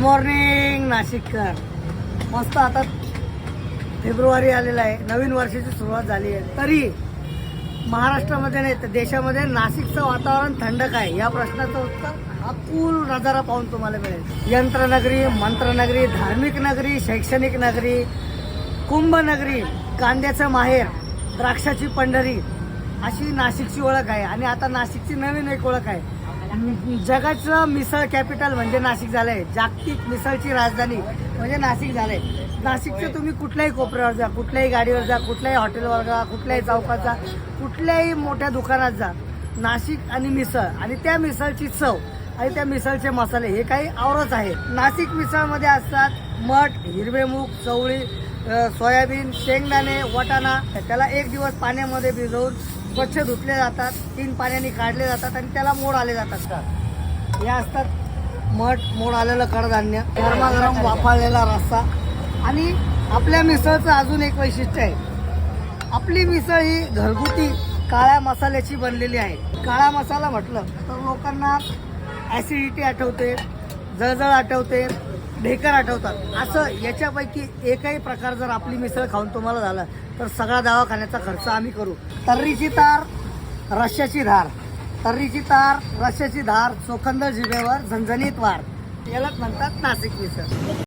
Morning नाशिककर. मस्त आता फेब्रुवारी आलेला आहे, नवीन वर्षाची सुरुवात झाली आहे. तरी महाराष्ट्रामध्ये नाही तर देशामध्ये नाशिकचं वातावरण थंड काय या प्रश्नाचं उत्तर हा पूल नजारा पाहून तुम्हाला मिळेल. यंत्रनगरी, मंत्रनगरी, धार्मिक नगरी, शैक्षणिक नगरी, कुंभ नगरी, कांद्याचं माहेर, द्राक्षाची पंढरी अशी नाशिकची ओळख आहे. आणि आता नाशिकची नवीन एक ओळख आहे, जगाचं मिसळ कॅपिटल म्हणजे नाशिक झालंय. जागतिक मिसळची राजधानी म्हणजे नाशिक झालंय. नाशिकचं तुम्ही कुठल्याही कोपऱ्यावर जा, कुठल्याही गाडीवर जा, कुठल्याही हॉटेलवर जा, कुठल्याही चौकात जा, कुठल्याही मोठ्या दुकानात जा, नाशिक आणि मिसळ आणि त्या मिसळची चव आणि त्या मिसळचे मसाले हे काही आवरच आहे. नाशिक मिसळमध्ये असतात मठ, हिरवे मूग, चवळी, सोयाबीन, शेंगदाणे, वाटाणा. त्याला एक दिवस पाण्यामध्ये भिजवून स्वच्छ धुतले जातात, 3 पाण्याने काढले जातात आणि त्याला मोड आले जातात. हे असतात मठ, मोड आलेलं कडधान्य, गरमागरम वाफाळलेला रस्सा. आणि आपल्या मिसळचं अजून एक वैशिष्ट्य आहे, आपली मिसळ ही घरगुती काळ्या मसाल्याची बनलेली आहे. काळा मसाला म्हटलं तर लोकांना ॲसिडिटी आठवते, जळजळ आठवते, ढेकर आठवतात. असं याच्यापैकी एकही प्रकार जर आपली मिसळ खाऊन तुम्हाला झाला तर सगळा दवाखान्याचा खर्च आम्ही करू. तर्रीची तार, रश्श्याची धार, तर्रीची तार, रश्श्याची धार, चोखंदर जिभेवर, झणझणीत वार, यालाच म्हणतात नाशिक मिसळ.